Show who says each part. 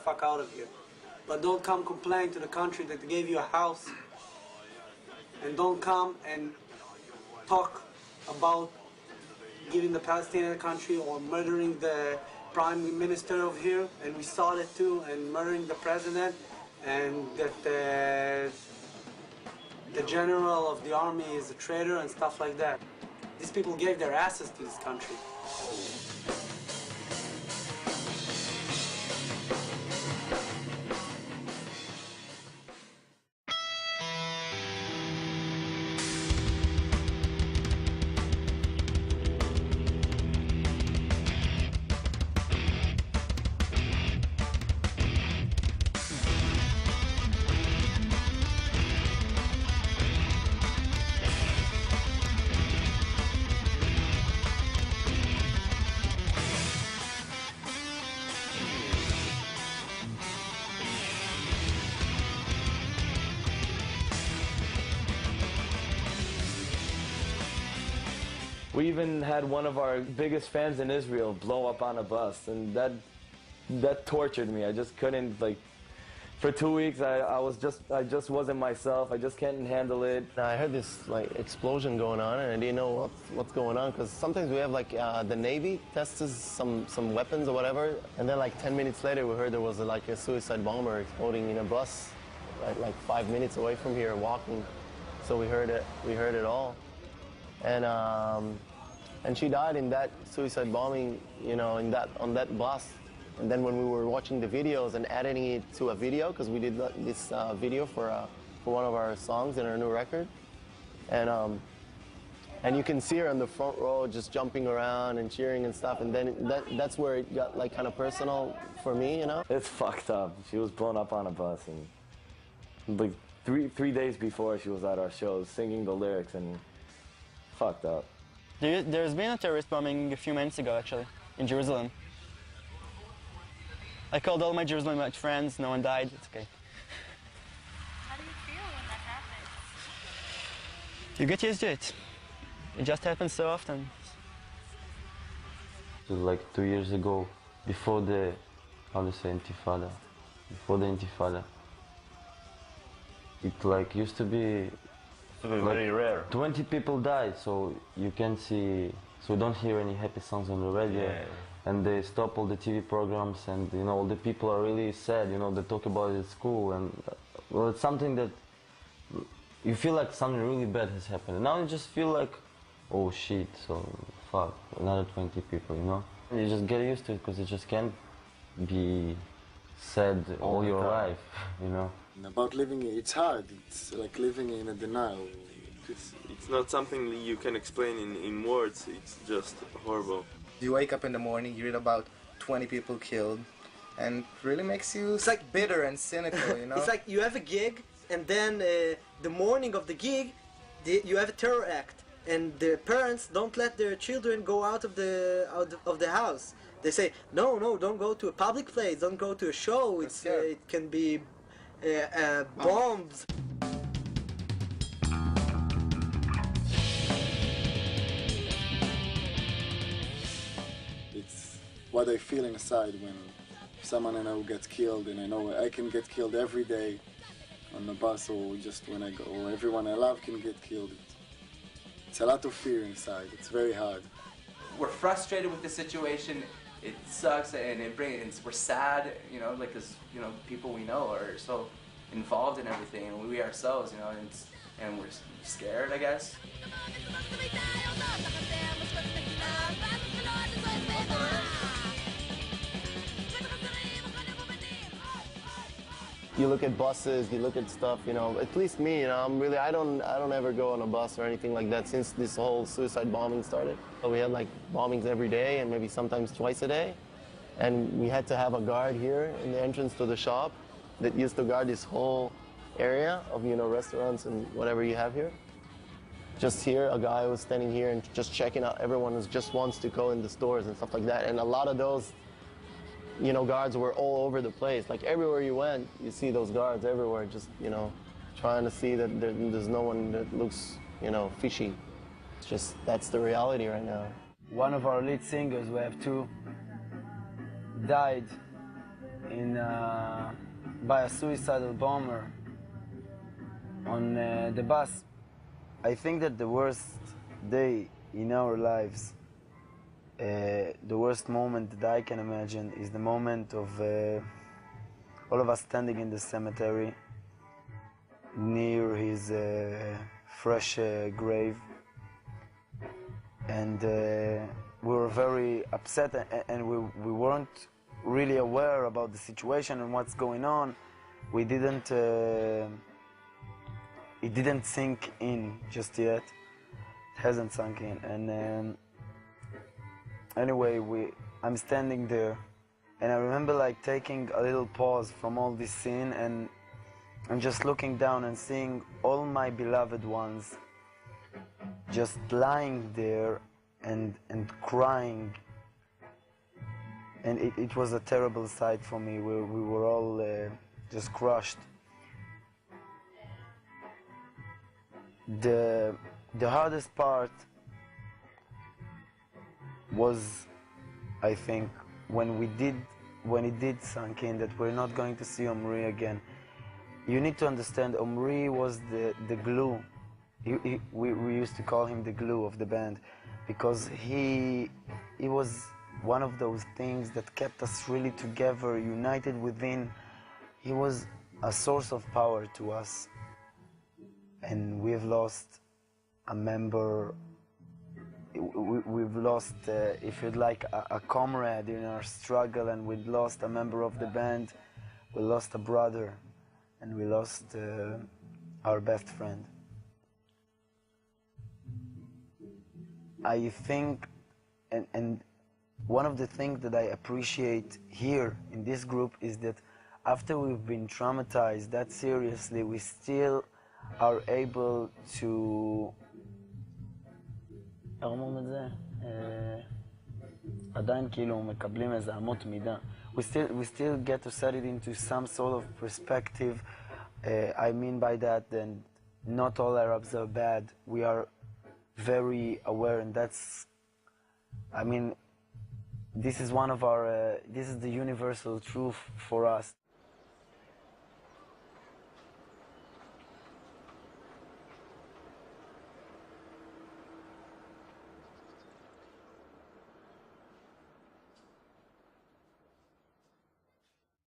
Speaker 1: fuck out of here. But don't come complain to the country that gave you a house, and don't come and talk about giving the Palestinian a country or murdering the prime minister of here, and we saw that too, and murdering the president, and that the general of the army is a traitor and stuff like that. These people gave their asses to this country.
Speaker 2: We even had one of our biggest fans in Israel blow up on a bus, and that tortured me. I just couldn't, like, for 2 weeks I just wasn't myself. I just can't handle it.
Speaker 3: I heard this like explosion going on, and I didn't know what's going on, because sometimes we have like the Navy tests some weapons or whatever, and then like 10 minutes later we heard there was like a suicide bomber exploding in a bus, right, like 5 minutes away from here walking. So we heard it all. And she died in that suicide bombing, you know, on that bus. And then when we were watching the videos and editing it to a video, because we did this video for one of our songs in our new record, and you can see her in the front row just jumping around and cheering and stuff. And then that's where it got like kind of personal for me, you know.
Speaker 2: It's fucked up. She was blown up on a bus, and like three days before she was at our shows singing the lyrics, and fucked up.
Speaker 4: There's been a terrorist bombing a few months ago, actually, in Jerusalem. I called all my Jerusalem friends, no one died, it's okay.
Speaker 5: How do you feel when that happens?
Speaker 4: You get used to it. It just happens so often.
Speaker 6: It was like 2 years ago, before the, how to say, Intifada. Before the Intifada. It like used to be
Speaker 3: very rare.
Speaker 6: 20 people died, so you can't see, so you don't hear any happy songs on the radio.
Speaker 3: Yeah.
Speaker 6: And they stop all the TV programs, and you know, the people are really sad, you know, they talk about it at school, and well, it's something that you feel like something really bad has happened. And now you just feel like, oh shit, so fuck, another 20 people, you know? And you just get used to it, because it just can't be said all your life, you know?
Speaker 7: About living, it's hard. It's like living in a denial.
Speaker 8: It's not something you can explain in words. It's just horrible.
Speaker 9: You wake up in the morning, you read about 20 people killed, and it really makes you, it's like bitter and cynical, you know?
Speaker 1: It's like you have a gig, and then the morning of the gig, you have a terror act, and the parents don't let their children go out of the house. They say, no, don't go to a public place, don't go to a show. It can be bombs.
Speaker 7: It's what I feel inside when someone I know gets killed, and I know I can get killed every day on the bus, or just when I go, or everyone I love can get killed. It's a lot of fear inside. It's very hard.
Speaker 10: We're frustrated with the situation. It sucks, and we're sad, you know, like, cause you know, people we know are so involved in everything, and we ourselves, you know, and we're scared, I guess.
Speaker 3: You look at buses, you look at stuff, you know, at least me, you know, I don't ever go on a bus or anything like that since this whole suicide bombing started. So we had like bombings every day, and maybe sometimes twice a day. And we had to have a guard here in the entrance to the shop that used to guard this whole area of, you know, restaurants and whatever you have here. Just here, a guy was standing here and just checking out everyone who just wants to go in the stores and stuff like that. And a lot of those, you know, guards were all over the place. Like everywhere you went, you see those guards everywhere, just, you know, trying to see that there's no one that looks, you know, fishy. It's just, that's the reality right now.
Speaker 11: One of our lead singers, we have two, died in by a suicidal bomber on the bus.
Speaker 2: I think that the worst day in our lives, the worst moment that I can imagine, is the moment of all of us standing in the cemetery near his fresh grave, and we were very upset, and we weren't really aware about the situation and what's going on. We didn't it didn't sink in just yet. It hasn't sunk in. And anyway, I'm standing there, and I remember like taking a little pause from all this scene and just looking down and seeing all my beloved ones just lying there and crying. And it was a terrible sight for me. We were all just crushed. The hardest part was, I think, when it did sink in that we're not going to see Omri again. You need to understand, Omri was the glue. We used to call him the glue of the band, because he was one of those things that kept us really together, united within. He was a source of power to us. And we've lost a member, we've lost, if you'd like, a comrade in our struggle, and we've lost a member of the band, we lost a brother, and we lost our best friend. I think, and one of the things that I appreciate here in this group is that after we've been traumatized that seriously, we still are able to...
Speaker 11: עדיין כאילו מקבלים איזה אמות מידה.
Speaker 2: We still get to set it into some sort of perspective. I mean by that not all Arabs are bad. We are very aware, and that's, I mean, this is one of our, this is the universal truth for us.